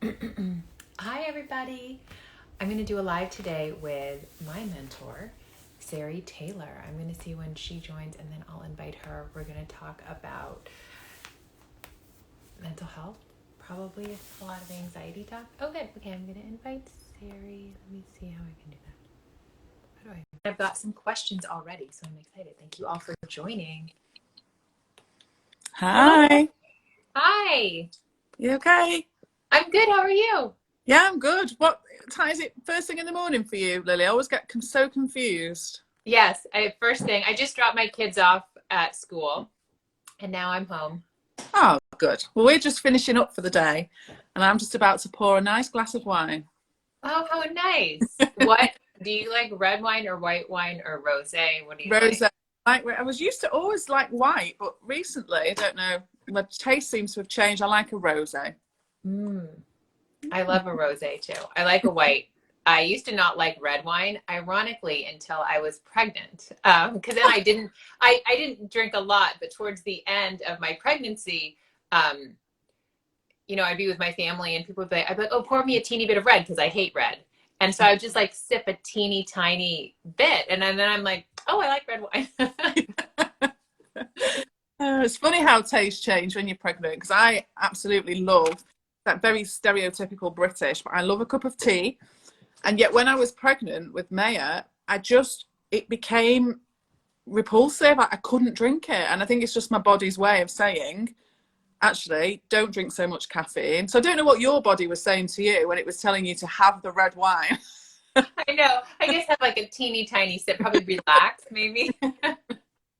Hi, everybody. I'm going to do a live today with my mentor, Sarie Taylor. I'm going to see when she joins and then I'll invite her. We're going to talk about mental health, probably a lot of anxiety talk. Oh, good. Okay, I'm going to invite Sarie. Let me see how I can do that. How do I? I've got some questions already, so I'm excited. Thank you all for joining. Hi. Hi. You okay? I'm good. How are you? Yeah, I'm good. What time is it? First thing in the morning for you, Lily? I always get so confused. Yes, first thing, I just dropped my kids off at school and now I'm home. Oh, good. Well, we're just finishing up for the day, and I'm just about to pour a nice glass of wine. Oh, how nice. What do you like, red wine or white wine or rosé? What do you like? Rosé. Like I was used to always like white, but recently, I don't know, my taste seems to have changed. I like a rosé. Mm, I love a rosé too. I like a white. I used to not like red wine, ironically, until I was pregnant. Because then I didn't drink a lot, but towards the end of my pregnancy, um, I'd be with my family and people would be, I'd be like, oh, pour me a teeny bit of red because I hate red. And so I would just like sip a teeny tiny bit. And then I'm like, oh, I like red wine. It's funny how tastes change when you're pregnant, because I absolutely love that very stereotypical British, but I love a cup of tea. And yet when I was pregnant with Maya, it became repulsive. I couldn't drink it. And I think it's just my body's way of saying, actually, don't drink so much caffeine. So I don't know what your body was saying to you when it was telling you to have the red wine. I know. I just have like a teeny tiny sip, probably relax, maybe.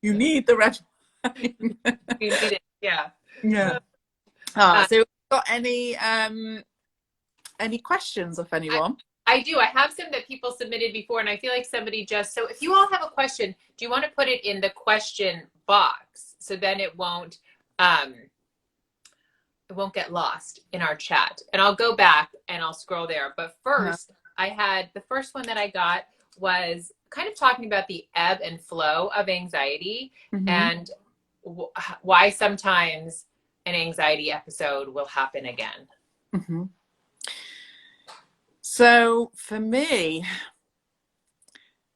You need the red wine. You need it. Yeah. Yeah. Ah, Uh, so got any questions of I, anyone? I do. I have some that people submitted before, and I feel like somebody just, so if you all have a question, do you want to put it in the question box so then um, it won't get lost in our chat. And I'll go back and I'll scroll there. But Uh-huh. first, I had the first one that I got was kind of talking about the ebb and flow of anxiety Mm-hmm. and why sometimes an anxiety episode will happen again. Mm-hmm. So for me,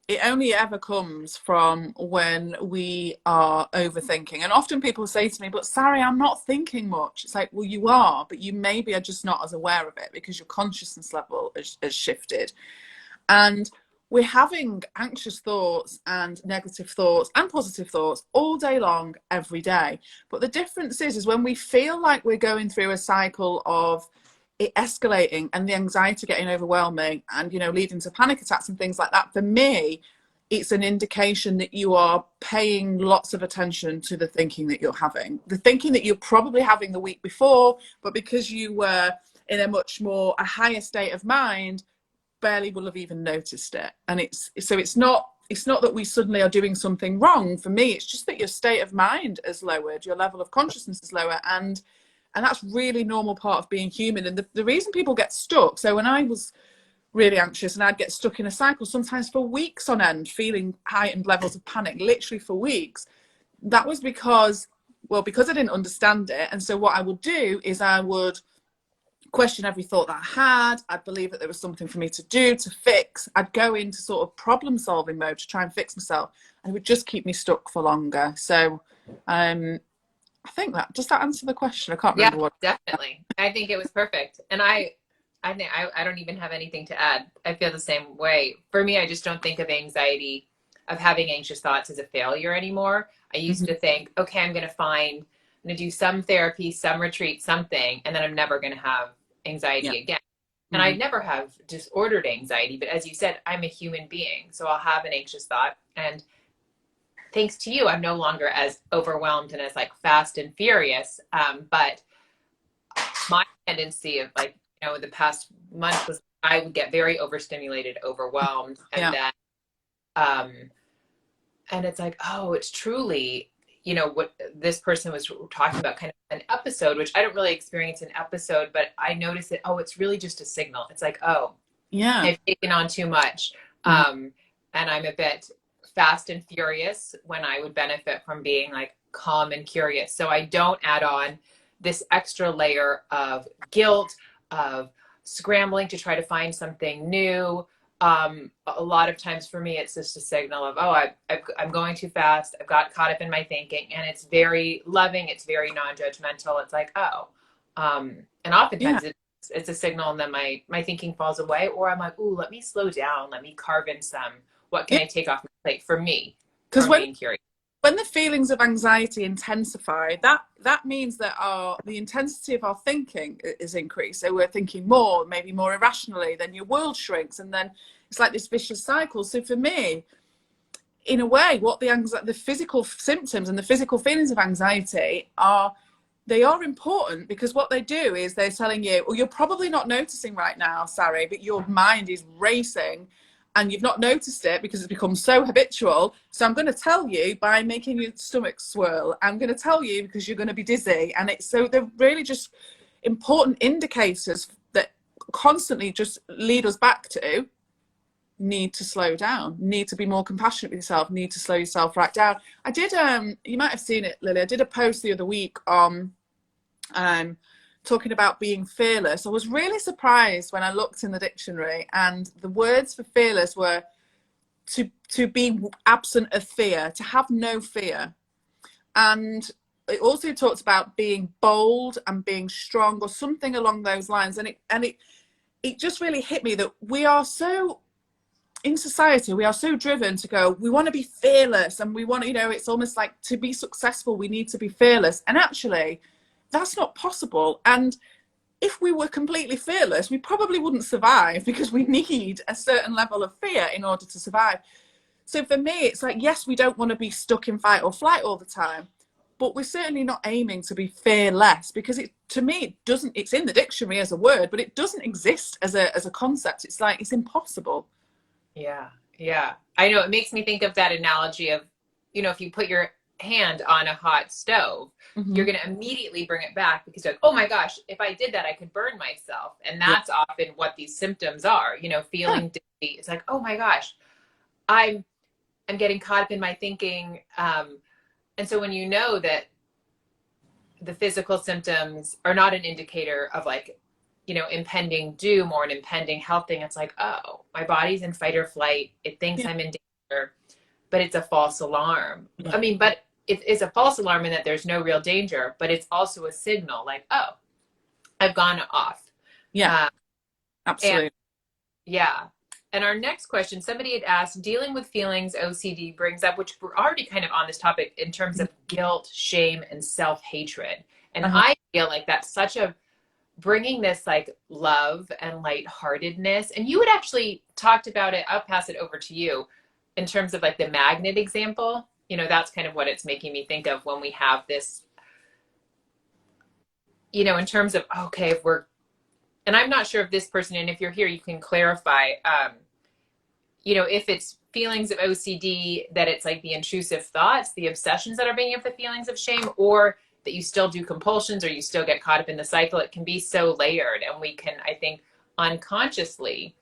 it only ever comes from when we are overthinking. And often people say to me, but Sarie, I'm not thinking much. It's like, well, you are, but you maybe are just not as aware of it because your consciousness level has shifted. And we're having anxious thoughts and negative thoughts and positive thoughts all day long, every day. But the difference is when we feel like we're going through a cycle of it escalating and the anxiety getting overwhelming and, leading to panic attacks and things like that, for me, it's an indication that you are paying lots of attention to the thinking that you're having, the thinking that you're probably having the week before, but because you were in a higher state of mind, barely will have even noticed it. And it's not that we suddenly are doing something wrong. For me, it's just that your state of mind is lowered, your level of consciousness is lower, and that's really normal part of being human. And the reason people get stuck, so when I was really anxious and I'd get stuck in a cycle sometimes for weeks on end, feeling heightened levels of panic, literally for weeks, that was because I didn't understand it. And so what I would do is I would question every thought that I had. I'd believe that there was something for me to do, to fix. I'd go into sort of problem solving mode to try and fix myself, and it would just keep me stuck for longer. So I think does that answer the question? I can't Yeah, remember what. definitely. I think it was perfect. And I think I don't even have anything to add. I feel the same way. For me, I just don't think of anxiety, of having anxious thoughts as a failure anymore. I used Mm-hmm. to think, okay, I'm going to do some therapy, some retreat, something, and then I'm never going to have Yeah. anxiety again. And I Mm-hmm. never have disordered anxiety, but as you said, I'm a human being. So I'll have an anxious thought. And thanks to you, I'm no longer as overwhelmed and as like fast and furious. But my tendency of like, the past month was I would get very overstimulated, overwhelmed, and Yeah. then um and it's like, oh, it's truly, what this person was talking about, kind of an episode, which I don't really experience an episode, but I notice it, oh, it's really just a signal. It's like, oh, Yeah. I've taken on too much. Mm-hmm. And I'm a bit fast and furious when I would benefit from being like calm and curious. So I don't add on this extra layer of guilt, of scrambling to try to find something new. A lot of times for me, it's just a signal of, oh, I'm going too fast. I've got caught up in my thinking, and it's very loving. It's very non-judgmental. It's like, oh, and Yeah. oftentimes it's a signal, and then my thinking falls away, or I'm like, ooh, let me slow down. Let me carve in some. What can Yeah. I take off my plate for me Because from being curious? when the feelings of anxiety intensify, that means that the intensity of our thinking is increased. So we're thinking more, maybe more irrationally. Then your world shrinks, and then it's like this vicious cycle. So for me, in a way, what the physical symptoms and the physical feelings of anxiety are, they are important, because what they do is they're telling you, well, you're probably not noticing right now, Sarie, but your mind is racing and you've not noticed it because it's become so habitual. So I'm going to tell you by making your stomach swirl. I'm going to tell you because you're going to be dizzy. And it's so they're really just important indicators that constantly just lead us back to need to slow down, need to be more compassionate with yourself, need to slow yourself right down. I did, you might have seen it, Lily. I did a post the other week on talking about being fearless. I was really surprised when I looked in the dictionary, and the words for fearless were to be absent of fear, to have no fear. And it also talks about being bold and being strong, or something along those lines. And it just really hit me that we are so, in society, we are so driven to go, we want to be fearless, and we want to, it's almost like to be successful, we need to be fearless. And actually, that's not possible. And if we were completely fearless, we probably wouldn't survive, because we need a certain level of fear in order to survive. So for me, it's like, yes, we don't want to be stuck in fight or flight all the time, but we're certainly not aiming to be fearless, because to me, it doesn't, it's in the dictionary as a word, but it doesn't exist as a concept. It's like, it's impossible. Yeah. Yeah. I know, it makes me think of that analogy of, if you put your hand on a hot stove, Mm-hmm. you're going to immediately bring it back because you're like, oh my gosh, if I did that, I could burn myself. And Yeah. that's often what these symptoms are, Yeah. feeling dizzy. It's like, oh my gosh, I'm getting caught up in my thinking. And so when you know that the physical symptoms are not an indicator of like, impending doom or an impending health thing, it's like, oh, my body's in fight or flight. It thinks Yeah. I'm in danger, but it's a false alarm. Yeah. I mean, but it's a false alarm in that there's no real danger, but it's also a signal like, oh, I've gone off. Yeah. Uh, and Absolutely. yeah. And our next question, somebody had asked, dealing with feelings OCD brings up, which we're already kind of on this topic in terms of guilt, shame, and self-hatred. And Uh-huh. I feel like that's such a bringing this like love and lightheartedness. And you had actually talked about it. I'll pass it over to you in terms of like the magnet example. That's kind of what it's making me think of when we have this, in terms of, okay, and I'm not sure if this person, and if you're here, you can clarify, if it's feelings of OCD, that it's like the intrusive thoughts, the obsessions that are bringing up the feelings of shame, or that you still do compulsions or you still get caught up in the cycle. It can be so layered, and we can, I think, unconsciously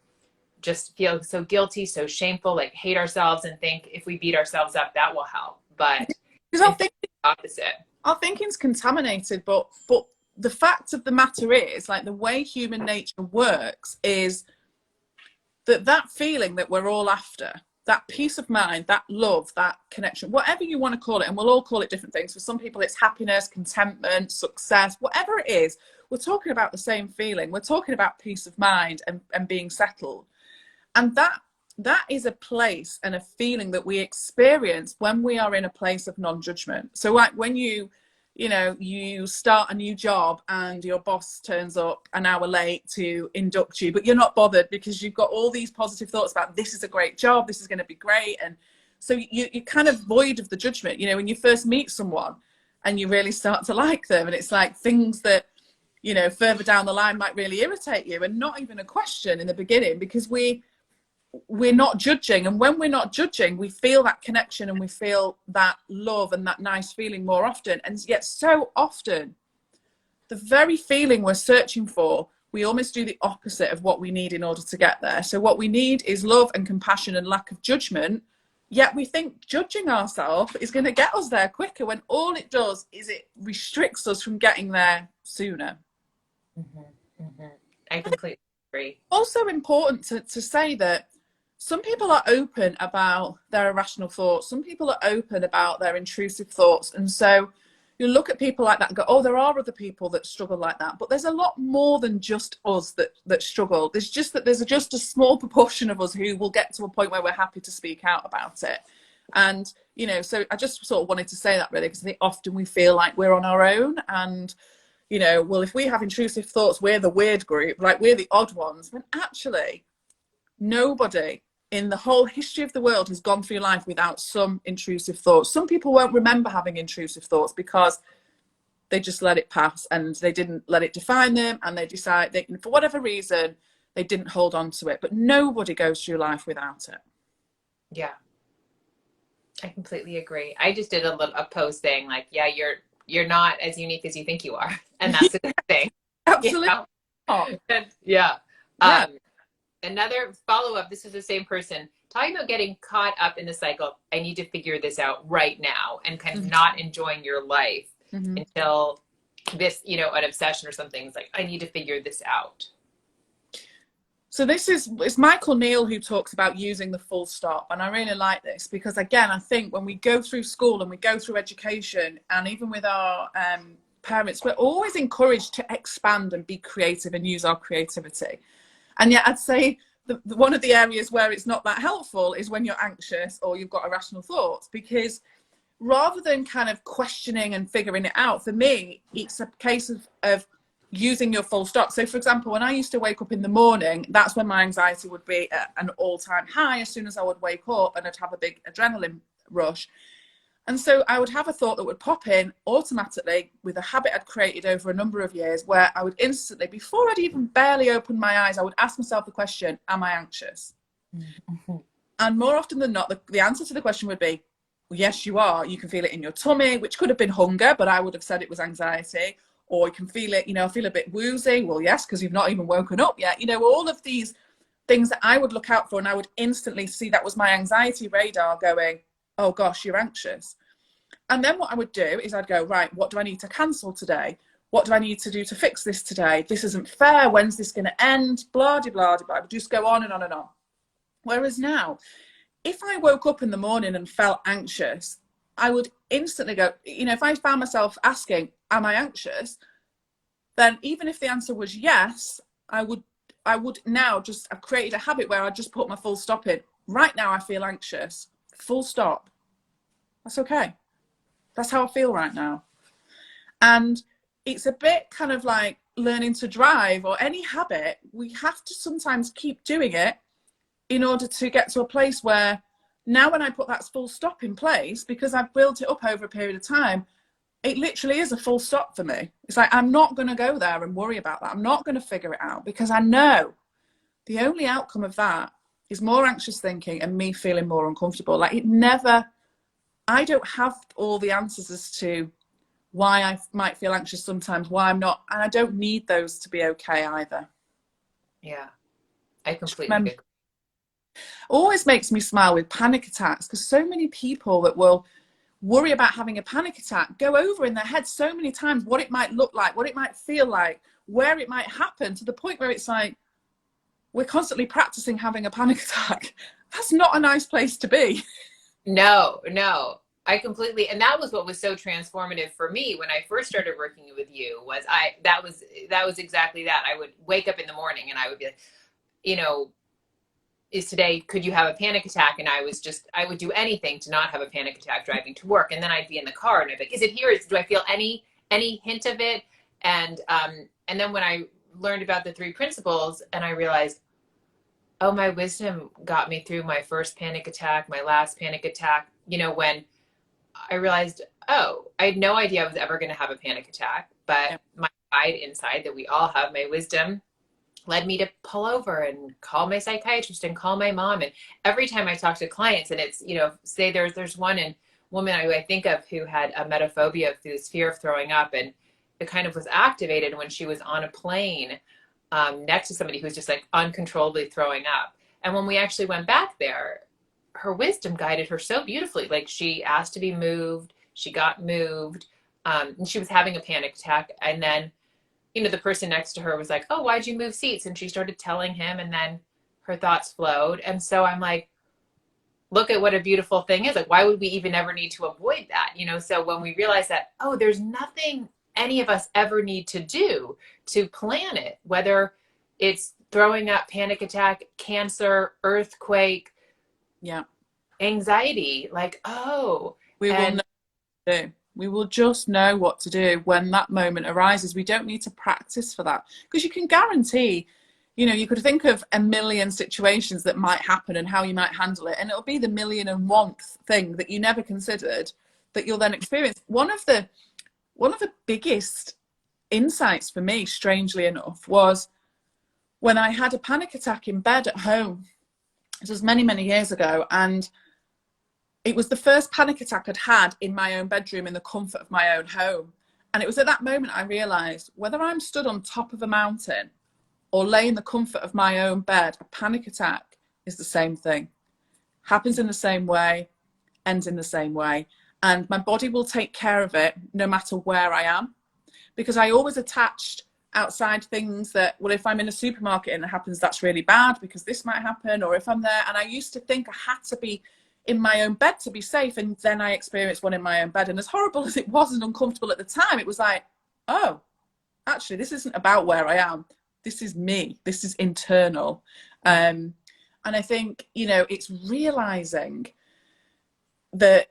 just feel so guilty, so shameful, like hate ourselves and think if we beat ourselves up, that will help. But Because it's the opposite. our thinking's contaminated, but the fact of the matter is, like, the way human nature works is that feeling that we're all after, that peace of mind, that love, that connection, whatever you want to call it, and we'll all call it different things. For some people, it's happiness, contentment, success, whatever it is, we're talking about the same feeling. We're talking about peace of mind and being settled. And that is a place and a feeling that we experience when we are in a place of non-judgment. So like when you start a new job and your boss turns up an hour late to induct you, but you're not bothered because you've got all these positive thoughts about, this is a great job, this is going to be great. And so you're kind of void of the judgment. When you first meet someone and you really start to like them, and it's like things that, further down the line might really irritate you, and not even a question in the beginning, because we're not judging. And when we're not judging, we feel that connection and we feel that love and that nice feeling more often. And yet so often, the very feeling we're searching for, we almost do the opposite of what we need in order to get there. So what we need is love and compassion and lack of judgment. Yet we think judging ourselves is going to get us there quicker, when all it does is it restricts us from getting there sooner. Mm-hmm. Mm-hmm. I completely agree. Also important to say that some people are open about their irrational thoughts. Some people are open about their intrusive thoughts. And so you look at people like that and go, oh, there are other people that struggle like that. But there's a lot more than just us that struggle. There's just a small proportion of us who will get to a point where we're happy to speak out about it. And, you know, so I just sort of wanted to say that really, because I think often we feel like we're on our own and, you know, well, if we have intrusive thoughts, we're the weird group, like we're the odd ones. When actually, nobody in the whole history of the world has gone through life without some intrusive thoughts. Some people won't remember having intrusive thoughts because they just let it pass and they didn't let it define them, and they decide they, for whatever reason, they didn't hold on to it. But nobody goes through life without it. Yeah, I completely agree. I just did a post saying like, yeah, you're not as unique as you think you are, and that's a good thing. Absolutely. You know? Yeah. Yeah. Another follow-up, this is the same person talking about getting caught up in the cycle. I need to figure this out right now, and kind of not enjoying your life until this, you know, an obsession or something is like, I need to figure this out. So it's Michael Neal who talks about using the full stop. And I really like this because, again, I think when we go through school and we go through education, and even with our parents, we're always encouraged to expand and be creative and use our creativity. And yet I'd say one of the areas where it's not that helpful is when you're anxious or you've got irrational thoughts, because rather than kind of questioning and figuring it out, for me, it's a case of using your full stop. So, for example, when I used to wake up in the morning, that's when my anxiety would be at an all-time high as soon as I would wake up, and I'd have a big adrenaline rush. And so I would have a thought that would pop in automatically with a habit I'd created over a number of years, where I would instantly, before I'd even barely opened my eyes, I would ask myself the question, am I anxious? Mm-hmm. And more often than not, the answer to the question would be, well, yes, you are. You can feel it in your tummy, which could have been hunger, but I would have said it was anxiety. Or you can feel it, you know, I feel a bit woozy. Well, yes, because you've not even woken up yet. You know, all of these things that I would look out for, and I would instantly see that was my anxiety radar going, oh gosh, you're anxious. And then what I would do is I'd go, right, what do I need to cancel today? What do I need to do to fix this today? This isn't fair. When's this going to end? Blah, blah, blah, blah. I would just go on and on and on. Whereas now, if I woke up in the morning and felt anxious, I would instantly go, you know, if I found myself asking, am I anxious? Then even if the answer was yes, I would now just, I've created a habit where I just put my full stop in. Right now I feel anxious. Full stop. That's okay. That's how I feel right now. And it's a bit kind of like learning to drive or any habit. We have to sometimes keep doing it in order to get to a place where now when I put that full stop in place, because I've built it up over a period of time, it literally is a full stop for me. It's like, I'm not going to go there and worry about that. I'm not going to figure it out, because I know the only outcome of that is more anxious thinking and me feeling more uncomfortable. Like I don't have all the answers as to why I might feel anxious sometimes, why I'm not, and I don't need those to be okay either. Yeah, I completely agree. Always makes me smile with panic attacks, because so many people that will worry about having a panic attack go over in their head so many times what it might look like, what it might feel like, where it might happen, to the point where it's like we're constantly practicing having a panic attack. That's not a nice place to be. No, I completely, and that was what was so transformative for me when I first started working with you, was that was exactly that. I would wake up in the morning and I would be like, you know, is today, could you have a panic attack? And I would do anything to not have a panic attack driving to work. And then I'd be in the car and I'd be like, is it here? Do I feel any hint of it? And then when I learned about the 3 principles and I realized, oh, my wisdom got me through my first panic attack, my last panic attack, you know, when I realized, oh, I had no idea I was ever going to have a panic attack, but my guide inside that we all have, my wisdom, led me to pull over and call my psychiatrist and call my mom. And every time I talk to clients, and it's, you know, say there's one woman I think of who had a metaphobia, this fear of throwing up, and it kind of was activated when she was on a plane next to somebody who was just like uncontrollably throwing up. And when we actually went back there, her wisdom guided her so beautifully. Like, she asked to be moved, she got moved, and she was having a panic attack. And then the person next to her was like, oh, why'd you move seats? And she started telling him, and then her thoughts flowed. And so I'm like, look at what a beautiful thing is. Like, why would we even ever need to avoid that? So when we realize that, oh, there's nothing any of us ever need to do to plan it, whether it's throwing up, panic attack, cancer, earthquake, Yeah. anxiety, like, oh, We will know what to do. We will just know what to do when that moment arises. We don't need to practice for that, because you can guarantee, you could think of a million situations that might happen and how you might handle it, and it'll be the million and one thing that you never considered that you'll then experience. One of the biggest insights for me, strangely enough, was when I had a panic attack in bed at home. This was many, many years ago, and it was the first panic attack I'd had in my own bedroom in the comfort of my own home. And it was at that moment I realised, whether I'm stood on top of a mountain or lay in the comfort of my own bed, a panic attack is the same thing. Happens in the same way, ends in the same way. And my body will take care of it no matter where I am. Because I always attached outside things that, well, if I'm in a supermarket and it happens, that's really bad because this might happen. Or if I'm there, and I used to think I had to be in my own bed to be safe, and then I experienced one in my own bed, and as horrible as it was and uncomfortable at the time, it was like, oh, actually this isn't about where I am, this is me, this is internal. And I think it's realizing that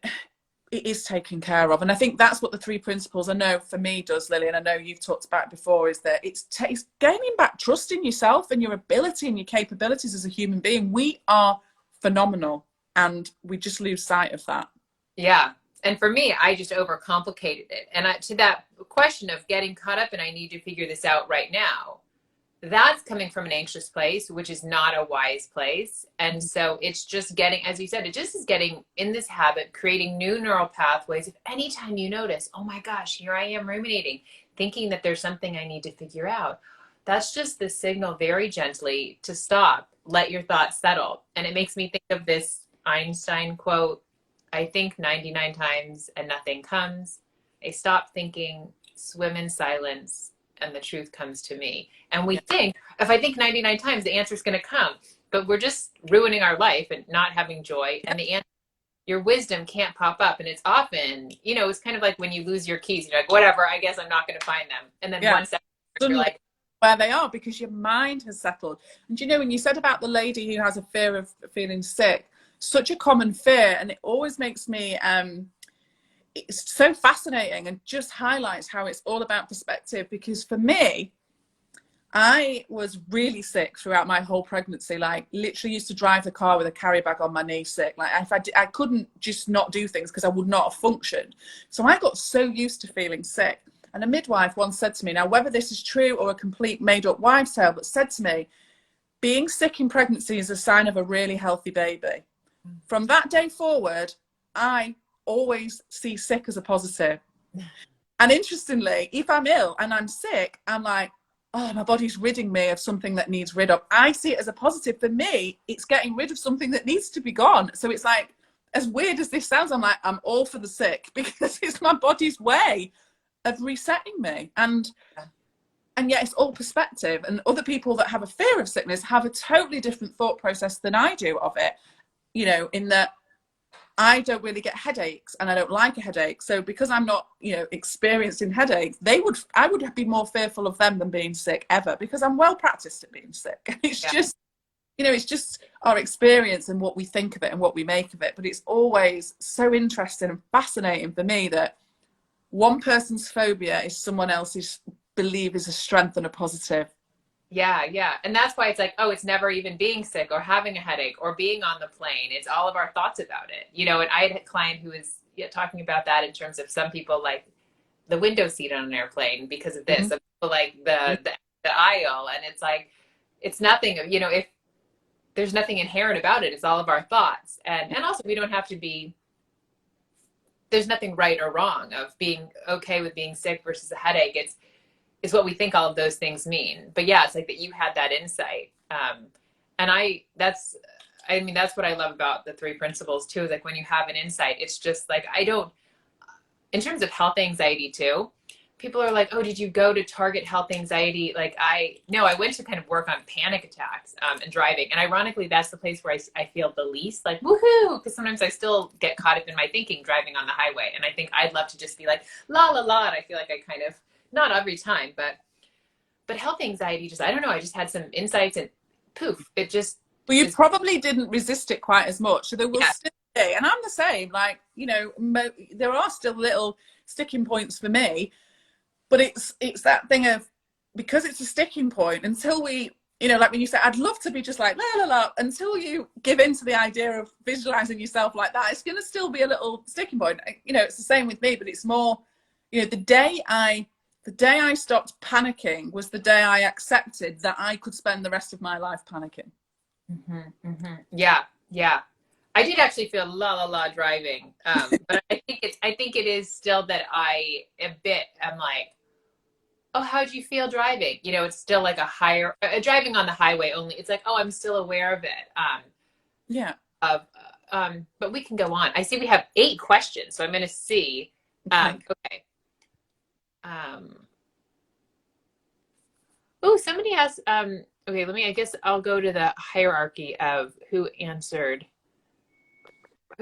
it is taken care of, and I think that's what the 3 principles, I know for me, does, Lily, and I know you've talked about it before, is that it's gaining back trust in yourself and your ability and your capabilities as a human being. We are phenomenal, and we just lose sight of that. Yeah. And for me, I just overcomplicated it. And to that question of getting caught up and I need to figure this out right now, that's coming from an anxious place, which is not a wise place. And so it's just getting, as you said, it just is getting in this habit, creating new neural pathways. If anytime you notice, oh my gosh, here I am ruminating, thinking that there's something I need to figure out, that's just the signal very gently to stop, let your thoughts settle. And it makes me think of this Einstein quote, I think 99 times and nothing comes. I stop thinking, swim in silence, and the truth comes to me. And we think, if I think 99 times, the answer is going to come. But we're just ruining our life and not having joy. And the answer, your wisdom can't pop up. And it's often, it's kind of like when you lose your keys. You're like, whatever, I guess I'm not going to find them. And then 1 second, you're like, where they are, because your mind has settled. And when you said about the lady who has a fear of feeling sick, such a common fear, and it always makes me it's so fascinating and just highlights how it's all about perspective. Because for me, I was really sick throughout my whole pregnancy, like literally used to drive the car with a carry bag on my knee sick. Like if I couldn't just not do things because I would not have functioned. So I got so used to feeling sick. And a midwife once said to me, now whether this is true or a complete made up wives' tale, but said to me, being sick in pregnancy is a sign of a really healthy baby. From that day forward, I always see sick as a positive. And interestingly, if I'm ill and I'm sick, I'm like, oh, my body's ridding me of something that needs rid of. I see it as a positive. For me, it's getting rid of something that needs to be gone. So it's like, as weird as this sounds, I'm like, I'm all for the sick, because it's my body's way of resetting me. And yet it's all perspective. And other people that have a fear of sickness have a totally different thought process than I do of it, in that I don't really get headaches and I don't like a headache. So because I'm not, experienced in headaches, I would be more fearful of them than being sick ever, because I'm well practiced at being sick. It's just, it's just our experience and what we think of it and what we make of it. But it's always so interesting and fascinating for me that one person's phobia is someone else's belief is a strength and a positive. Yeah. And that's why it's like, oh, it's never even being sick or having a headache or being on the plane. It's all of our thoughts about it. And I had a client who was talking about that in terms of some people like the window seat on an airplane because of this. Mm-hmm. Some people like the aisle. And it's like, it's nothing, if there's nothing inherent about it, it's all of our thoughts. And also we don't have to be, there's nothing right or wrong of being okay with being sick versus a headache. It's what we think all of those things mean. But yeah, it's like that you had that insight. And that's what I love about the 3 principles too, is like when you have an insight, it's just like, in terms of health anxiety too, people are like, oh, did you go to target health anxiety? Like no, I went to kind of work on panic attacks and driving. And ironically, that's the place where I feel the least like, woohoo, because sometimes I still get caught up in my thinking driving on the highway. And I think I'd love to just be like, la, la, la. And I feel like I kind of, not every time, but health anxiety, just, I don't know. I just had some insights and poof, it just. Well, you probably didn't resist it quite as much. So there will Yeah. still be, and I'm the same, like, you know, there are still little sticking points for me, but it's that thing of, because it's a sticking point, until we, you know, like when you say, I'd love to be just like, la, la, la, until you give into the idea of visualizing yourself like that, it's going to still be a little sticking point. You know, it's the same with me, but it's more, you know, the day I stopped panicking was the day I accepted that I could spend the rest of my life panicking. Mm-hmm, mm-hmm. Yeah. I did actually feel la la la driving, but I think it is still that I'm like, oh, how do you feel driving? You know, it's still like a higher driving on the highway only. It's like, oh, I'm still aware of it. Yeah. But we can go on. I see we have 8 questions, so I'm going to see. Okay. Oh, somebody asked. Okay, I guess I'll go to the hierarchy of who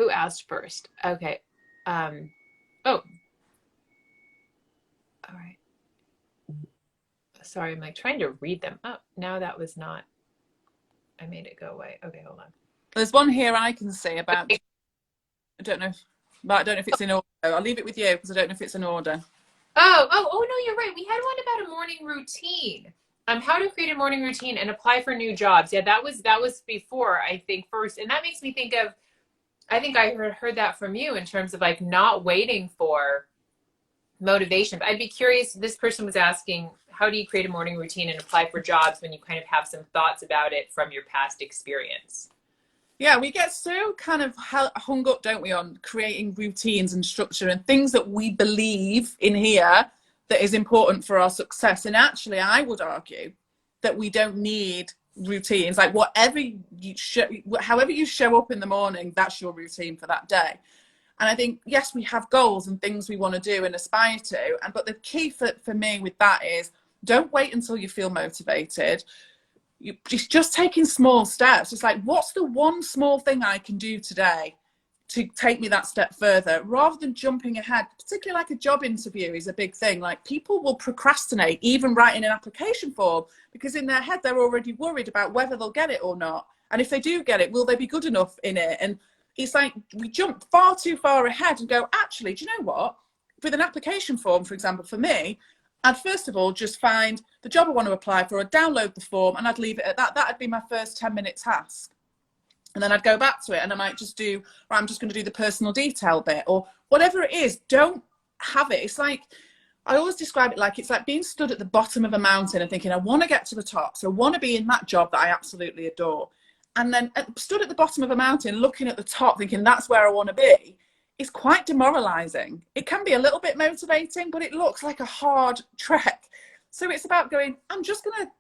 asked first. Okay. Oh, all right. Sorry, I'm like trying to read them. Oh, now that was not. I made it go away. Okay, hold on. There's one here I can see about. Okay. I don't know if it's in order. I'll leave it with you because I don't know if it's in order. Oh, no, you're right. We had one about a morning routine. How to create a morning routine and apply for new jobs. Yeah, that was before, I think, first. And that makes me think of, I think I heard that from you in terms of like not waiting for motivation. But I'd be curious, this person was asking, how do you create a morning routine and apply for jobs when you kind of have some thoughts about it from your past experience? Yeah, we get so kind of hung up, don't we, on creating routines and structure and things that we believe in here that is important for our success. And actually, I would argue that we don't need routines. Like however you show up in the morning, that's your routine for that day. And I think, yes, we have goals and things we want to do and aspire to. But the key for me with that is, don't wait until you feel motivated. Just taking small steps. It's like, what's the one small thing I can do today to take me that step further, rather than jumping ahead. Particularly like a job interview is a big thing. Like, people will procrastinate even writing an application form because in their head they're already worried about whether they'll get it or not. And if they do get it, will they be good enough in it? And it's like we jump far too far ahead and go, actually, do you know what? With an application form, for example, for me, I'd first of all just find the job I want to apply for, I'd download the form and I'd leave it at that. That'd be my first 10-minute task. And then I'd go back to it and I might just do, or I'm just going to do the personal detail bit or whatever it is. Don't have it. It's like, I always describe it like, it's like being stood at the bottom of a mountain and thinking, I want to get to the top. So I want to be in that job that I absolutely adore. And then stood at the bottom of a mountain, looking at the top, thinking that's where I want to be, is quite demoralizing. It can be a little bit motivating, but it looks like a hard trek. So it's about going, I'm just going to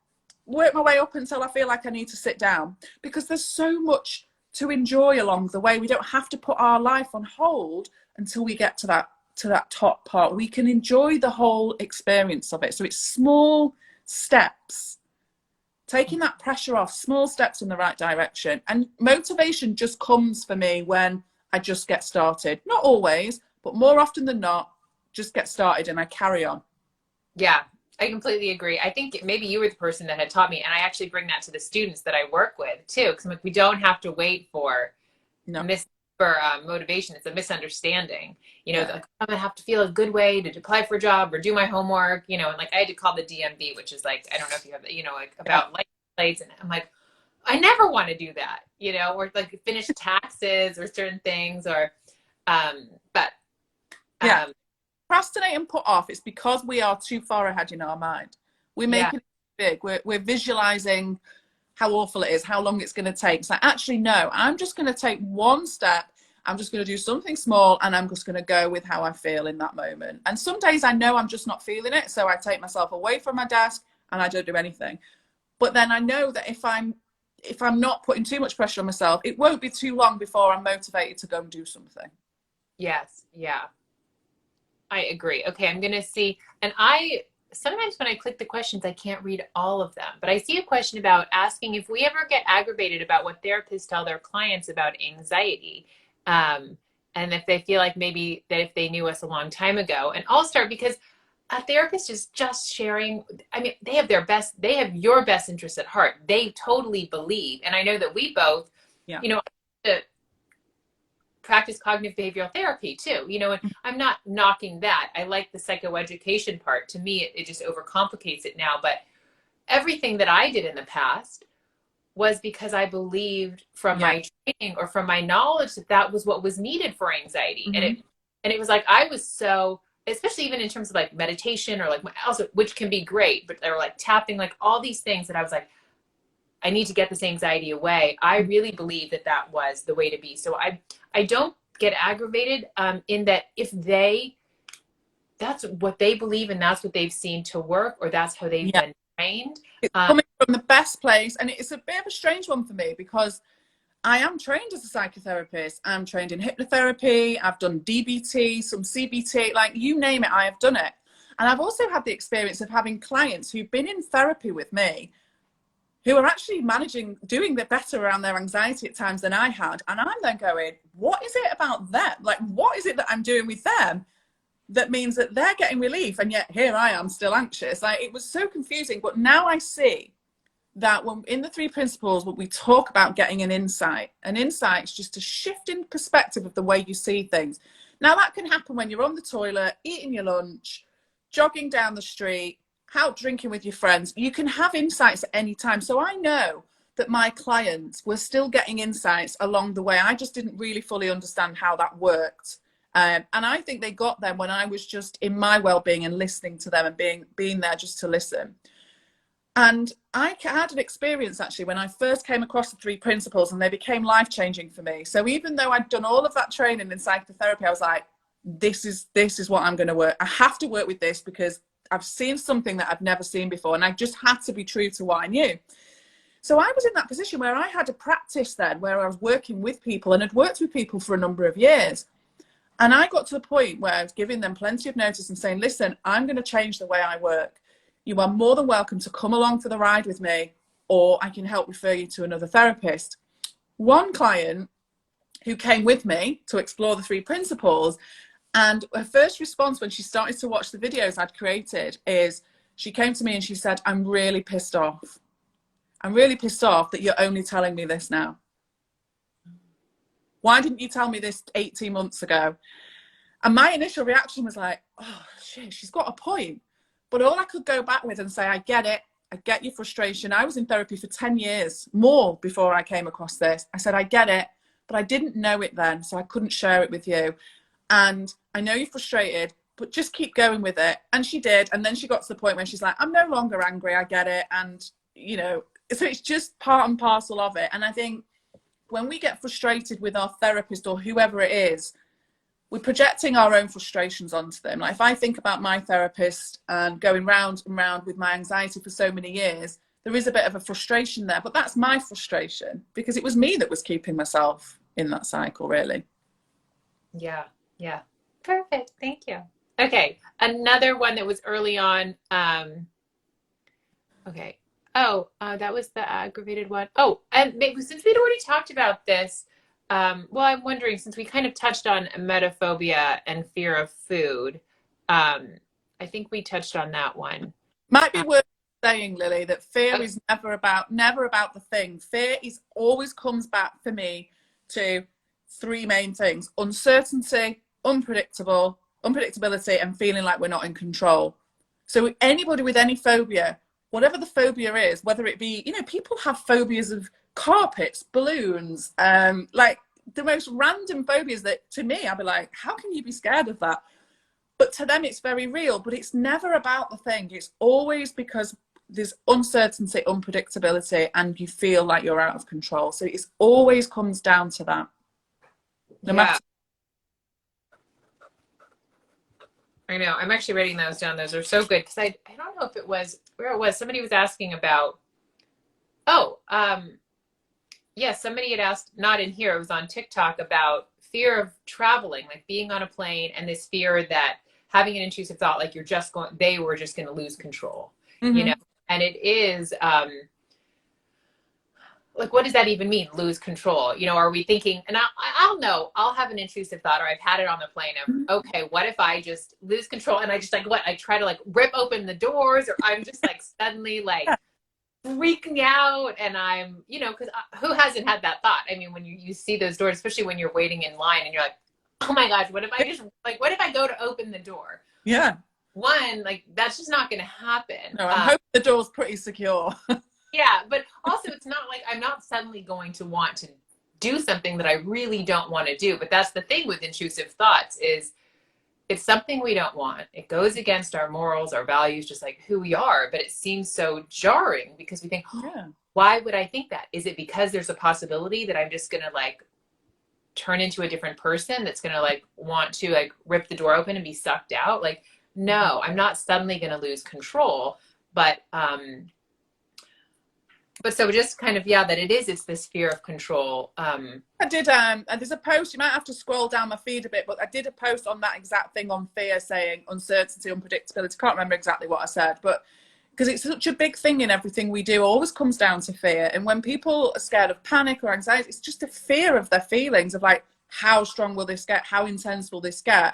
work my way up until I feel like I need to sit down, because there's so much to enjoy along the way. We don't have to put our life on hold until we get to that top part. We can enjoy the whole experience of it. So it's small steps, taking that pressure off, small steps in the right direction. And motivation just comes for me when I just get started. Not always, but more often than not, just get started and I carry on. Yeah, I completely agree. I think maybe you were the person that had taught me, and I actually bring that to the students that I work with too, because I'm like, we don't have to wait for motivation. It's a misunderstanding. You know, like, I'm gonna have to feel a good way to apply for a job or do my homework. You know, and like I had to call the DMV, which is like, I don't know if you have, you know, like about license plates, and I'm like, I never want to do that. You know, or like finish taxes or certain things, or procrastinate and put off. It's because we are too far ahead in our mind. We're making it big. We're visualizing how awful it is, how long it's going to take. It's like, actually, no, I'm just going to take one step. I'm just going to do something small and I'm just going to go with how I feel in that moment. And some days I know I'm just not feeling it. So I take myself away from my desk and I don't do anything. But then I know that if I'm not putting too much pressure on myself, it won't be too long before I'm motivated to go and do something. Yes. Yeah. I agree. Okay, I'm going to see. And I sometimes when I click the questions, I can't read all of them. But I see a question about asking if we ever get aggravated about what therapists tell their clients about anxiety. Um, and if they feel like maybe that if they knew us a long time ago. And I'll start because a therapist is just sharing. I mean, they have your best interest at heart. They totally believe. And I know that we both, Yeah. you know, practice cognitive behavioral therapy too, and I'm not knocking that. I like the psychoeducation part. To me, it just overcomplicates it now. But everything that I did in the past was because I believed from Yeah. my training or from my knowledge that that was what was needed for anxiety. Mm-hmm. And it was like, I was so, especially even in terms of like meditation or like also, which can be great, but they were like tapping, like all these things that I was like, I need to get this anxiety away. I really believe that that was the way to be. So I don't get aggravated in that if that's what they believe and that's what they've seen to work, or that's how they've Yeah. been trained. It's coming from the best place. And it's a bit of a strange one for me because I am trained as a psychotherapist. I'm trained in hypnotherapy. I've done DBT, some CBT, like you name it, I have done it. And I've also had the experience of having clients who've been in therapy with me who are actually doing the better around their anxiety at times than I had. And I'm then going, what is it about them? Like, what is it that I'm doing with them that means that they're getting relief? And yet here I am still anxious. Like, it was so confusing. But now I see that when in the three principles, when we talk about getting an insight is just a shift in perspective of the way you see things. Now that can happen when you're on the toilet, eating your lunch, jogging down the street, out drinking with your friends. You can have insights at any time. So I know that my clients were still getting insights along the way. I just didn't really fully understand how that worked. And I think they got them when I was just in my well-being and listening to them and being there just to listen. And I had an experience actually when I first came across the three principles, and they became life-changing for me. So even though I'd done all of that training in psychotherapy, I was like, this is what I'm going to work. I have to work with this because I've seen something that I've never seen before, and I just had to be true to what I knew. So I was in that position where I had a practice then where I was working with people and had worked with people for a number of years. And I got to the point where I was giving them plenty of notice and saying, listen, I'm going to change the way I work. You are more than welcome to come along for the ride with me, or I can help refer you to another therapist. One client who came with me to explore the three principles, and her first response when she started to watch the videos I'd created is she came to me and she said, I'm really pissed off. I'm really pissed off that you're only telling me this now. Why didn't you tell me this 18 months ago? And my initial reaction was like, oh, shit, she's got a point. But all I could go back with and say, I get it. I get your frustration. I was in therapy for 10 years, more before I came across this. I said, I get it, but I didn't know it then, so I couldn't share it with you. And I know you're frustrated, but just keep going with it. And she did. And then she got to the point where she's like, I'm no longer angry. I get it. And, so it's just part and parcel of it. And I think when we get frustrated with our therapist or whoever it is, we're projecting our own frustrations onto them. Like if I think about my therapist and going round and round with my anxiety for so many years, there is a bit of a frustration there, but that's my frustration because it was me that was keeping myself in that cycle, really. Yeah. Perfect. Thank you. Okay. Another one that was early on. Okay. Oh, that was the aggravated one. Oh, and maybe since we'd already talked about this, well, I'm wondering, since we kind of touched on emetophobia and fear of food, I think we touched on that one. Might be worth saying, Lily, that fear is never about the thing. Fear always comes back for me to three main things: uncertainty, unpredictability, and feeling like we're not in control. So anybody with any phobia, whatever the phobia is, whether it be, people have phobias of carpets, balloons, like the most random phobias that to me, I'd be like, how can you be scared of that? But to them, it's very real, but it's never about the thing. It's always because there's uncertainty, unpredictability, and you feel like you're out of control. So it always comes down to that. No matter. I know. I'm actually writing those down. Those are so good because I don't know if it was where it was. Somebody was asking about. Yes, somebody had asked, not in here, it was on TikTok, about fear of traveling, like being on a plane, and this fear that having an intrusive thought, like they were just going to lose control, you Mm-hmm. know? And it is, like, what does that even mean? Lose control? You know, are we thinking, and I'll know, I'll have an intrusive thought, or I've had it on the plane of, okay, what if I just lose control and I just like, I try to like rip open the doors, or I'm just like suddenly like freaking out, and I'm, you know, because who hasn't had that thought? I mean, when you see those doors, especially when you're waiting in line and you're like, oh my gosh, what if I just, like, what if I go to open the door? Yeah. One, like, that's just not going to happen. No, I'm hoping the door's pretty secure. Yeah, but also it's not like I'm not suddenly going to want to do something that I really don't want to do. But that's the thing with intrusive thoughts is it's something we don't want. It goes against our morals, our values, just like who we are. But it seems so jarring because we think, Yeah. why would I think that? Is it because there's a possibility that I'm just going to like turn into a different person that's going to like want to like rip the door open and be sucked out? Like, no, I'm not suddenly going to lose control. But so just kind of, yeah, that it's this fear of control. I did, there's a post, you might have to scroll down my feed a bit, but I did a post on that exact thing on fear, saying uncertainty, unpredictability. Can't remember exactly what I said, but because it's such a big thing in everything we do, always comes down to fear. And when people are scared of panic or anxiety, it's just a fear of their feelings of like, how strong will this get? How intense will this get?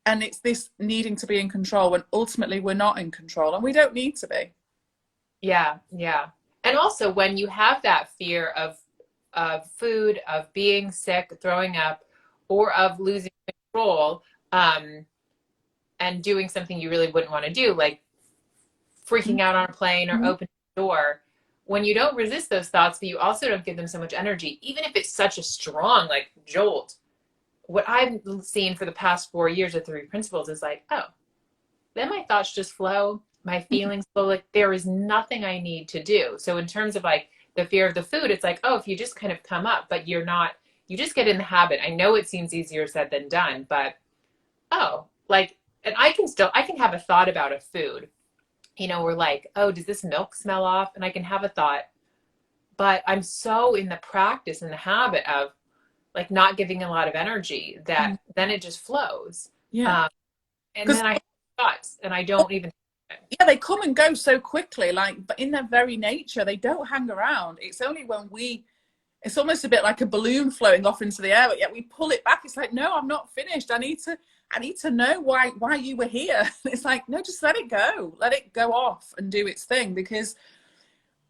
And it's this needing to be in control when ultimately we're not in control, and we don't need to be. Yeah, yeah. And also when you have that fear of food, of being sick, throwing up, or of losing control, and doing something you really wouldn't want to do, like freaking out on a plane or opening the door, when you don't resist those thoughts, but you also don't give them so much energy, even if it's such a strong like jolt, what I've seen for the past 4 years of Three Principles is like, oh, then my thoughts just flow, my feelings flow, like there is nothing I need to do. So in terms of like the fear of the food, it's like, oh, if you just kind of come up, but you're not, you just get in the habit. I know it seems easier said than done, but oh, like, and I can have a thought about a food, you know, we're like, oh, does this milk smell off? And I can have a thought, but I'm so in the practice and the habit of like not giving a lot of energy that then it just flows. Yeah. And then I have thoughts and I don't even. Yeah, they come and go so quickly, like, but in their very nature, they don't hang around. It's only when it's almost a bit like a balloon floating off into the air, but yet we pull it back. It's like, no, I'm not finished. I need to know why you were here. It's like, no, just let it go off and do its thing, because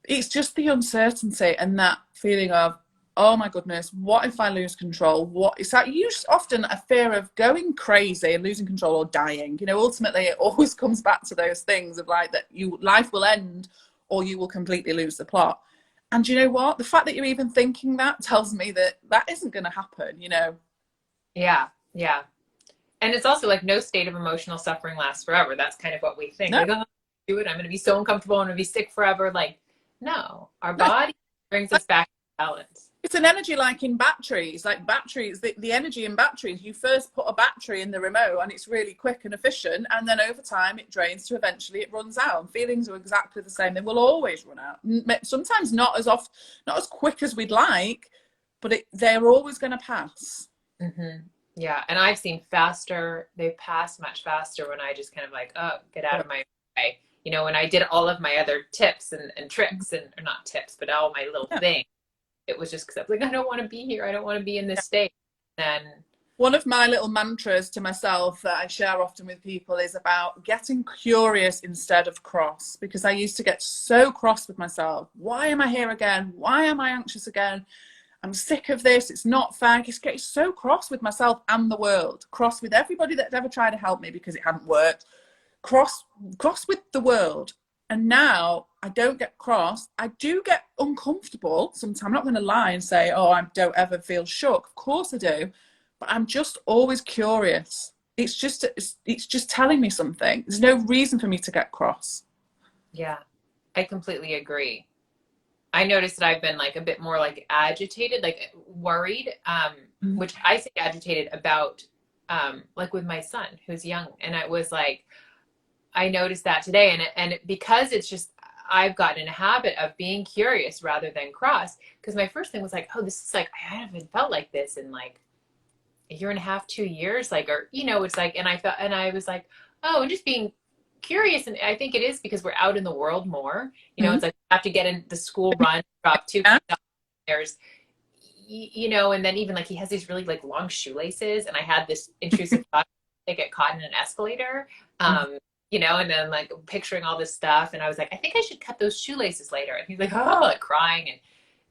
it's just the uncertainty and that feeling of, oh my goodness, what if I lose control? It's like often a fear of going crazy and losing control or dying. You know, ultimately it always comes back to those things of like that life will end or you will completely lose the plot. And you know what? The fact that you're even thinking that tells me that isn't going to happen, you know? Yeah, yeah. And it's also like no state of emotional suffering lasts forever. That's kind of what we think. No. Like, oh, do it. I'm going to be so uncomfortable. I'm going to be sick forever. Like, no, our body brings us back to balance. It's an energy like in batteries, the energy in batteries, you first put a battery in the remote and it's really quick and efficient. And then over time it drains to eventually it runs out. And feelings are exactly the same. They will always run out. Sometimes not as quick as we'd like, but they're always going to pass. Mm-hmm. Yeah. And I've seen they pass much faster when I just kind of like, oh, get out of my way. You know, when I did all of my other tips and tricks or not tips, but all my little things. It was just because I was like, I don't want to be here. I don't want to be in this state. And one of my little mantras to myself that I share often with people is about getting curious instead of cross, because I used to get so cross with myself. Why am I here again? Why am I anxious again? I'm sick of this. It's not fair. I just get so cross with myself and the world, cross with everybody that ever tried to help me because it hadn't worked, cross with the world. And now I don't get cross. I do get uncomfortable sometimes. I'm not going to lie and say, oh, I don't ever feel shook. Of course I do. But I'm just always curious. It's just telling me something. There's no reason for me to get cross. Yeah, I completely agree. I noticed that I've been like a bit more like agitated, like worried, which I say agitated about, like with my son who's young. And I was like, I noticed that today, and because it's just I've gotten in a habit of being curious rather than cross. Because my first thing was like, oh, this is like I haven't felt like this in like a year and a half, 2 years, like, or, it's like, and I felt, and I was like, oh, and just being curious. And I think it is because we're out in the world more, Mhm. it's like, I have to get in the school run, drop two Yeah. kids off, there's, and then even like he has these really like long shoelaces, and I had this intrusive thought they get caught in an escalator, Mhm. and then like picturing all this stuff, and I was like, I think I should cut those shoelaces later, and he's like, oh, like crying, and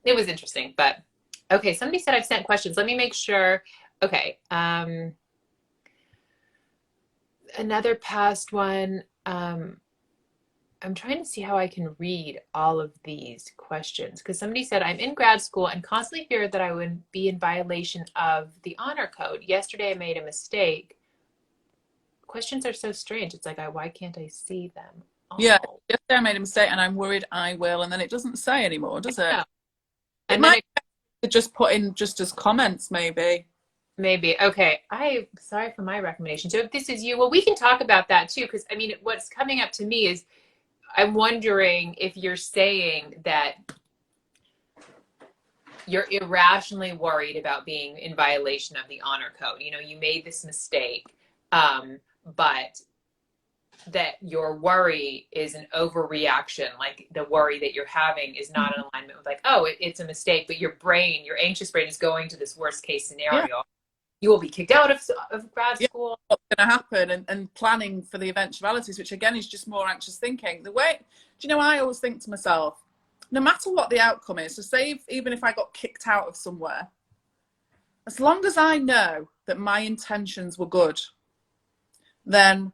it was interesting. But okay, somebody said I've sent questions. Let me make sure. Okay, another past one. I'm trying to see how I can read all of these questions because somebody said, I'm in grad school and constantly fear that I would be in violation of the honor code. Yesterday I made a mistake. Questions are so strange. It's like, why can't I see them Yeah. all? Yesterday I made a mistake and I'm worried I will, and then it doesn't say anymore, does it? Yeah. It And then might just put in just as comments, maybe. maybe, okay. I'm sorry for my recommendation. So if this is you, well, we can talk about that too. Because I mean, what's coming up to me is I'm wondering if you're saying that you're irrationally worried about being in violation of the honor code. You made this mistake, but that your worry is an overreaction. Like the worry that you're having is not in alignment with like, oh, it's a mistake, but your anxious brain is going to this worst case Yeah. scenario. You will be kicked out of grad Yeah. school. What's going to happen, and planning for the eventualities, which again is just more anxious thinking. I always think to myself, no matter what the outcome is, so say even if I got kicked out of somewhere, as long as I know that my intentions were good, then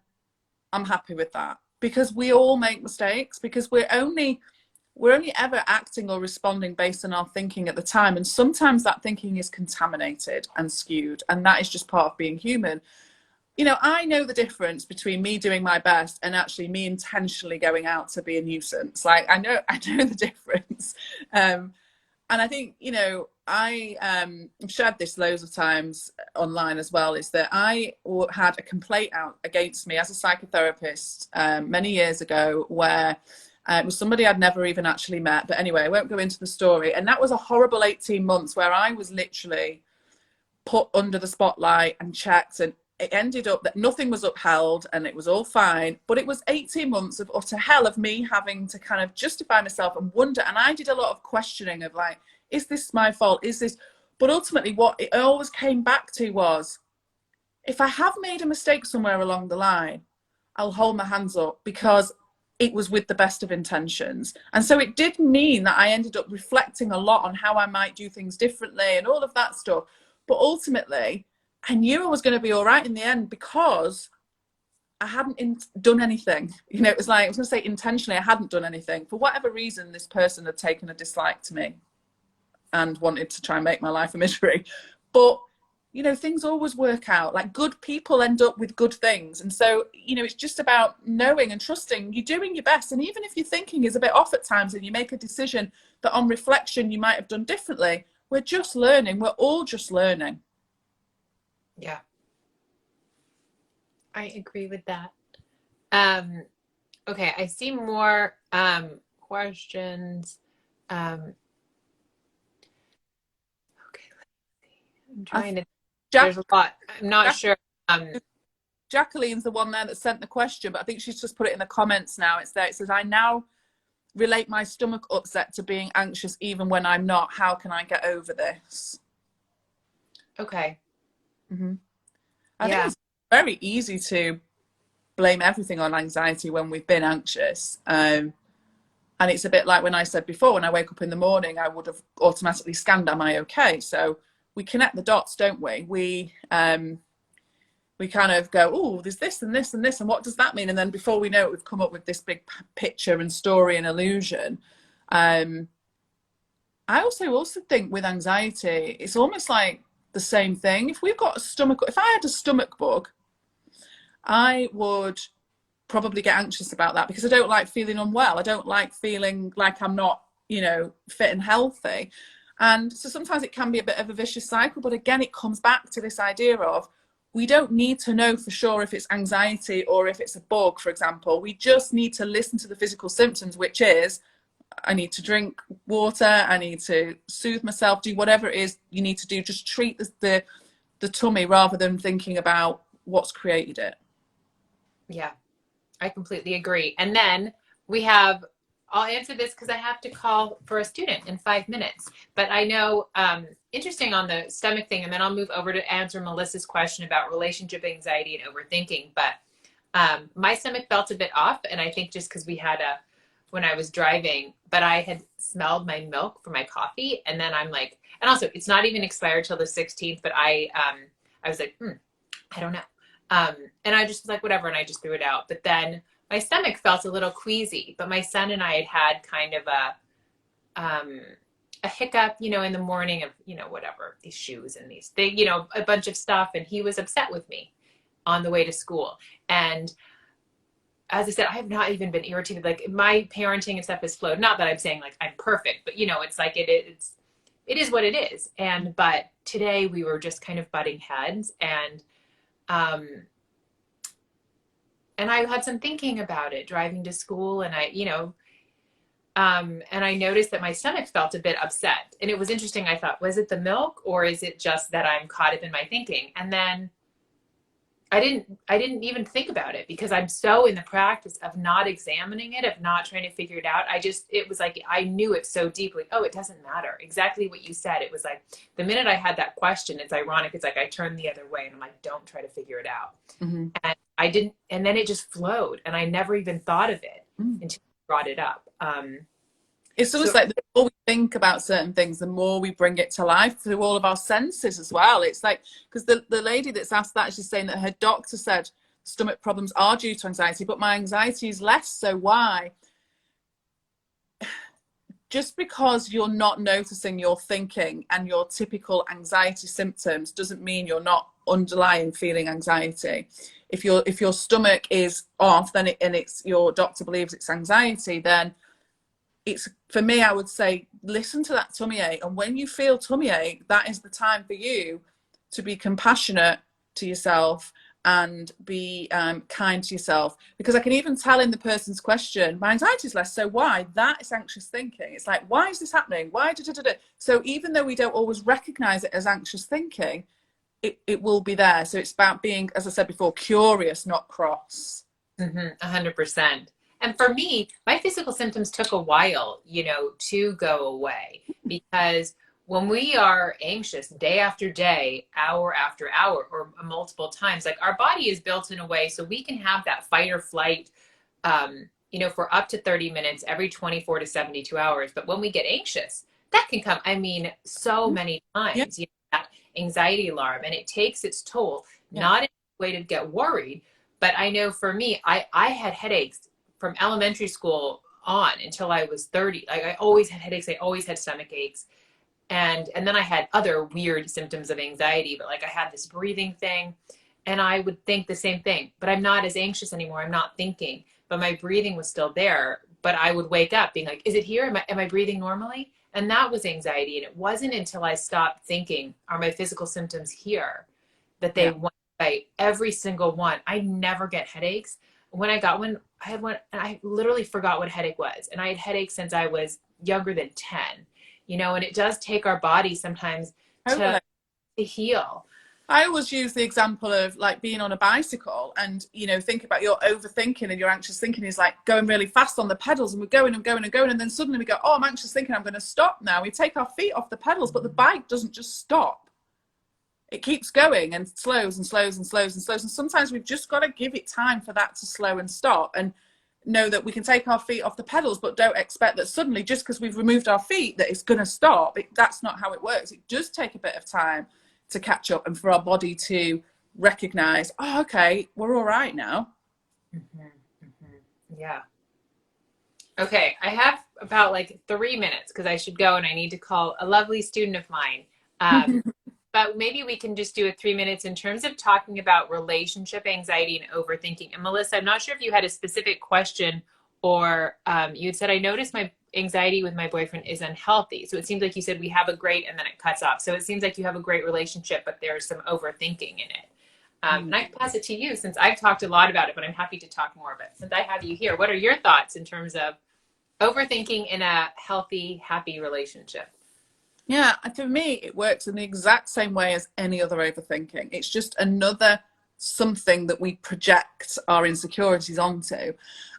I'm happy with that, because we all make mistakes, because we're only ever acting or responding based on our thinking at the time, and sometimes that thinking is contaminated and skewed, and that is just part of being human. I know the difference between me doing my best and actually me intentionally going out to be a nuisance. Like I know the difference. And I think, I've shared this loads of times online as well, is that I had a complaint out against me as a psychotherapist many years ago, where it was somebody I'd never even actually met. But anyway, I won't go into the story. And that was a horrible 18 months where I was literally put under the spotlight and checked, and it ended up that nothing was upheld and it was all fine. But it was 18 months of utter hell, of me having to kind of justify myself and wonder. And I did a lot of questioning of like, is this my fault? Is this? But ultimately, what it always came back to was, if I have made a mistake somewhere along the line, I'll hold my hands up, because it was with the best of intentions. And so it did mean that I ended up reflecting a lot on how I might do things differently and all of that stuff. But ultimately, I knew I was going to be all right in the end, because I hadn't done anything. It was like, I was going to say intentionally, I hadn't done anything. For whatever reason, this person had taken a dislike to me and wanted to try and make my life a misery. But, things always work out. Like, good people end up with good things. And so, it's just about knowing and trusting you're doing your best. And even if your thinking is a bit off at times and you make a decision that on reflection you might have done differently, we're just learning. We're all just learning. Yeah, I agree with that. Okay, I see more questions. Okay, I'm trying to. There's a lot. I'm not sure. Jacqueline's the one there that sent the question, but I think she's just put it in the comments now. It's there. It says, I now relate my stomach upset to being anxious even when I'm not. How can I get over this? Okay. Mm-hmm. I think it's very easy to blame everything on anxiety when we've been anxious. And it's a bit like when I said before, when I wake up in the morning, I would have automatically scanned, am I okay? So we connect the dots, don't we? We kind of go, oh, there's this and this and this, and what does that mean? And then before we know it, we've come up with this big picture and story and illusion. I also think with anxiety, it's almost like the same thing. If I had a stomach bug, I would probably get anxious about that, because I don't like feeling unwell. I don't like feeling like I'm not, fit and healthy. And so sometimes it can be a bit of a vicious cycle. But again, it comes back to this idea of, we don't need to know for sure if it's anxiety or if it's a bug, for example. We just need to listen to the physical symptoms, which is, I need to drink water, I need to soothe myself, do whatever it is you need to do. Just treat the the tummy rather than thinking about what's created it. Yeah, I completely agree. And then we have, I'll answer this because I have to call for a student in 5 minutes. But I know, interesting on the stomach thing, and then I'll move over to answer Melissa's question about relationship anxiety and overthinking. But my stomach felt a bit off, and I think just because we had when I was driving, but I had smelled my milk for my coffee, and then I'm like, and also it's not even expired till the 16th, but I was like, I don't know. And I just was like, whatever, and I just threw it out. But then my stomach felt a little queasy, but my son and I had kind of a hiccup, in the morning of, whatever, these shoes and these things, a bunch of stuff. And he was upset with me on the way to school. And as I said, I have not even been irritated. Like, my parenting and stuff has flowed. Not that I'm saying like I'm perfect, but it's like it is what it is. But today we were just kind of butting heads, and I had some thinking about it driving to school, and and I noticed that my stomach felt a bit upset. And it was interesting. I thought, was it the milk, or is it just that I'm caught up in my thinking? And then I didn't even think about it because I'm so in the practice of not examining it, of not trying to figure it out. It was like, I knew it so deeply. Oh, it doesn't matter. Exactly what you said. It was like, the minute I had that question, it's ironic. It's like, I turned the other way and I'm like, don't try to figure it out. Mm-hmm. And I didn't, and then it just flowed, and I never even thought of it until you brought it up. It's almost like the more we think about certain things, the more we bring it to life through all of our senses as well. It's like, because the lady that's asked that, she's saying that her doctor said stomach problems are due to anxiety, but my anxiety is less. So why? Just because you're not noticing your thinking and your typical anxiety symptoms doesn't mean you're not underlying feeling anxiety. If your stomach is off, then it's your doctor believes it's anxiety, then it's, for me, I would say, listen to that tummy ache. And when you feel tummy ache, that is the time for you to be compassionate to yourself and be kind to yourself. Because I can even tell in the person's question, my anxiety is less, so why? That is anxious thinking. It's like, why is this happening? Why? So even though we don't always recognize it as anxious thinking, it will be there. So it's about being, as I said before, curious, not cross. 100%. And for me, my physical symptoms took a while, to go away, because when we are anxious day after day, hour after hour, or multiple times, like, our body is built in a way so we can have that fight or flight, for up to 30 minutes every 24 to 72 hours. But when we get anxious, that can come, so many times, that anxiety alarm, and it takes its toll, not in a way to get worried. But I know for me, I had headaches from elementary school on until I was 30. Like, I always had headaches. I always had stomach aches. And then I had other weird symptoms of anxiety, but like, I had this breathing thing, and I would think the same thing, but I'm not as anxious anymore. I'm not thinking, but my breathing was still there. But I would wake up being like, is it here? Am I breathing normally? And that was anxiety. And it wasn't until I stopped thinking, are my physical symptoms here, that they went away, every single one. I never get headaches. When I got one, I had one, and I literally forgot what headache was. And I had headaches since I was younger than 10, and it does take our body sometimes to heal. I always use the example of like being on a bicycle, and, think about your overthinking and your anxious thinking is like going really fast on the pedals, and we're going and going and going. And then suddenly we go, oh, I'm anxious thinking, I'm going to stop now. We take our feet off the pedals, but the bike doesn't just stop. It keeps going and slows and slows and slows and slows. And sometimes we've just got to give it time for that to slow and stop, and know that we can take our feet off the pedals, but don't expect that suddenly, just because we've removed our feet, that it's going to stop. That's not how it works. It does take a bit of time to catch up and for our body to recognize, oh, okay, we're all right now. Yeah. Okay. I have about like 3 minutes because I should go, and I need to call a lovely student of mine. But maybe we can just do it 3 minutes in terms of talking about relationship anxiety and overthinking. And Melissa, I'm not sure if you had a specific question, or you had said, I noticed my anxiety with my boyfriend is unhealthy. So it seems like you said we have a great, and then it cuts off. So it seems like you have a great relationship, but there's some overthinking in it. And I can pass it to you, since I've talked a lot about it, but I'm happy to talk more about it. Since I have you here, what are your thoughts in terms of overthinking in a healthy, happy relationship? Yeah, and for me, it works in the exact same way as any other overthinking. It's just another something that we project our insecurities onto.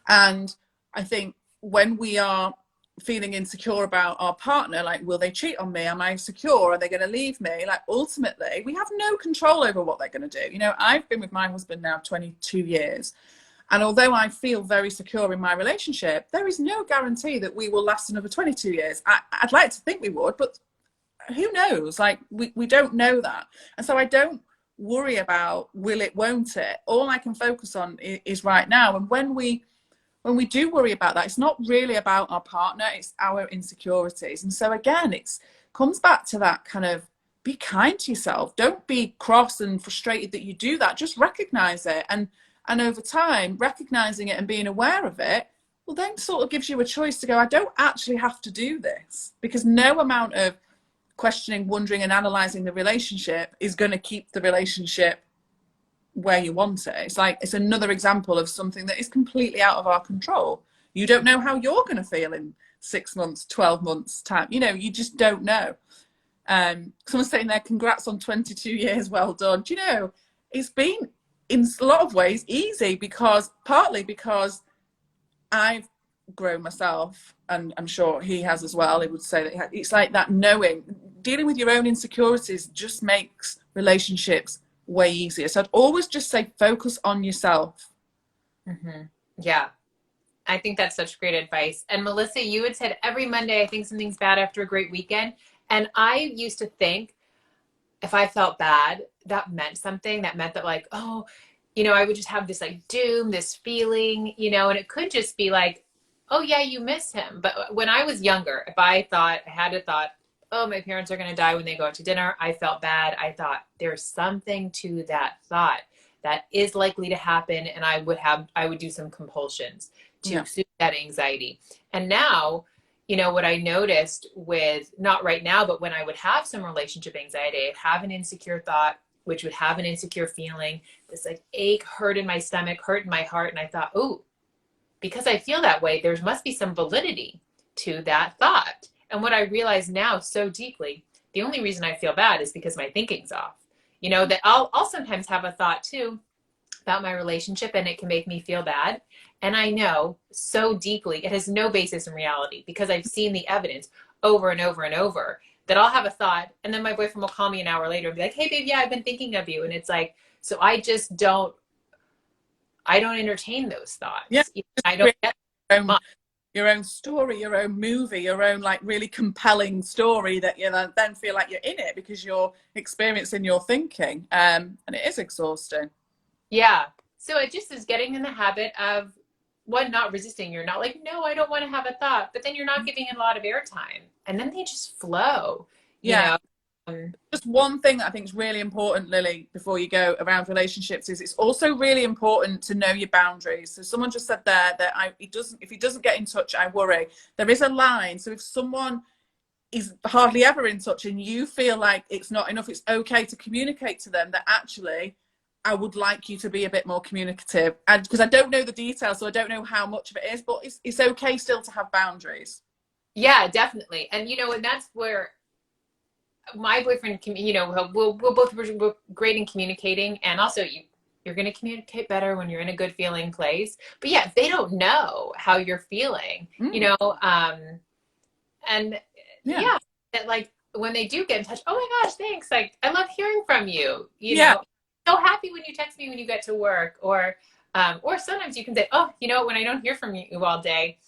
And I think when we are feeling insecure about our partner, like, will they cheat on me? Am I secure? Are they going to leave me? Like, ultimately, we have no control over what they're going to do. You know, I've been with my husband now 22 years. And although I feel very secure in my relationship, there is no guarantee that we will last another 22 years. I'd like to think we would, but who knows? Like, we don't know that. And so I don't worry about will it, won't it. All I can focus on is right now. And when we do worry about that, it's not really about our partner, it's our insecurities. And so again, it's comes back to that kind of, be kind to yourself. Don't be cross and frustrated that you do that. Just recognize it. And over time, recognizing it and being aware of it, well, then sort of gives you a choice to go, I don't actually have to do this, because no amount of questioning, wondering, and analyzing the relationship is going to keep the relationship where you want it. It's like, it's another example of something that is completely out of our control. You don't know how you're going to feel in 6 months, 12 months time. You know, you just don't know. Someone's saying there, congrats on 22 years, well done. Do you know, it's been in a lot of ways easy, partly because I've grown myself, and I'm sure he has as well. He would say that it's like that knowing, dealing with your own insecurities just makes relationships way easier. So I'd always just say focus on yourself. Mm-hmm. Yeah, I think that's such great advice. And Melissa, you had said every Monday I think something's bad after a great weekend. And I used to think if I felt bad, that meant something. That meant that, like, oh, you know, I would just have this like doom, this feeling, you know, and it could just be like, oh yeah, you miss him. But when I was younger, if I had a thought, oh, my parents are going to die when they go out to dinner, I felt bad. I thought there's something to that thought that is likely to happen. And I would do some compulsions to soothe that anxiety. And now, you know, what I noticed with, not right now, but when I would have some relationship anxiety, I'd have an insecure thought, which would have an insecure feeling, this like ache, hurt in my stomach, hurt in my heart. And I thought, oh, because I feel that way, there must be some validity to that thought. And what I realize now so deeply, the only reason I feel bad is because my thinking's off. You know, that I'll sometimes have a thought too about my relationship, and it can make me feel bad. And I know so deeply it has no basis in reality, because I've seen the evidence over and over and over, that I'll have a thought and then my boyfriend will call me an hour later and be like, hey babe, yeah, I've been thinking of you. And it's like, so I don't entertain those thoughts. Yeah, I don't get your own story, your own movie, your own like really compelling story that you then feel like you're in it because you're experiencing your thinking. And it is exhausting. Yeah. So it just is getting in the habit of, one, not resisting. You're not like, no, I don't want to have a thought, but then you're not giving it a lot of airtime, and then they just flow, you know? Just one thing that I think is really important, Lily, before you go around relationships, is it's also really important to know your boundaries. So someone just said there that if he doesn't get in touch, I worry. There is a line. So if someone is hardly ever in touch and you feel like it's not enough, it's okay to communicate to them that actually, I would like you to be a bit more communicative. And because I don't know the details, so I don't know how much of it is, but it's okay still to have boundaries. Yeah, definitely. And, you know, and that's where my boyfriend can, you know, we're great in communicating. And also you're going to communicate better when you're in a good feeling place. But yeah, if they don't know how you're feeling, you know, and yeah, that like when they do get in touch, oh my gosh, thanks. Like, I love hearing from you, you know, so happy when you text me when you get to work, or sometimes you can say, oh, you know, when I don't hear from you all day,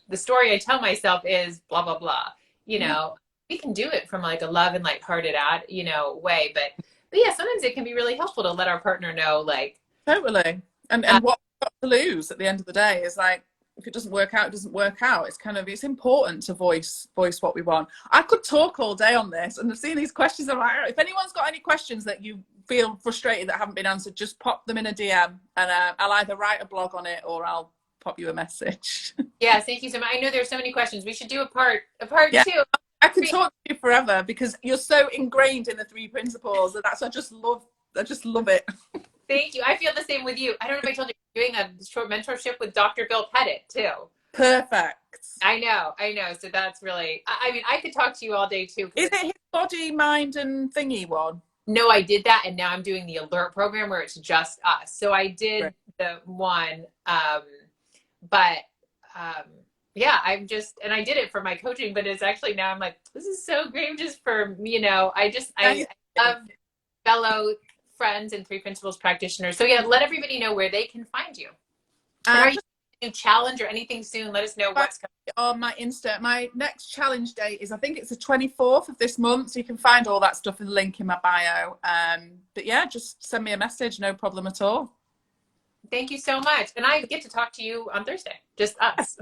the story I tell myself is blah, blah, blah, you know. We can do it from like a love and lighthearted you know, way. But yeah, sometimes it can be really helpful to let our partner know, like, totally. And what we've got to lose at the end of the day is like, if it doesn't work out, it doesn't work out. It's important to voice what we want. I could talk all day on this, and I've seen these questions. I'm like, if anyone's got any questions that you feel frustrated that haven't been answered, just pop them in a DM, and I'll either write a blog on it or I'll pop you a message. Yeah, thank you so much. I know there's so many questions. We should do a part two. I can talk to you forever because you're so ingrained in the 3 principles, and I just love it. Thank you. I feel the same with you. I don't know if I told you, I'm doing a short mentorship with Dr. Bill Pettit too. Perfect. I know. So that's really, I mean, I could talk to you all day too. Is it his body, mind, and thingy one? No, I did that, and now I'm doing the alert program where it's just us. So I did Right. the one, but yeah, and I did it for my coaching, but it's actually now I'm like, this is so great just for, I love fellow friends and three principles practitioners. So yeah, let everybody know where they can find you. And are you a new challenge or anything soon? Let us know what's coming. On my Insta, my next challenge date is, I think it's the 24th of this month, so you can find all that stuff in the link in my bio. But yeah, just send me a message, no problem at all. Thank you so much. And I get to talk to you on Thursday, just us.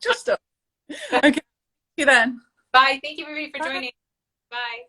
Just okay, see you then. Bye. Thank you everybody for joining. Bye.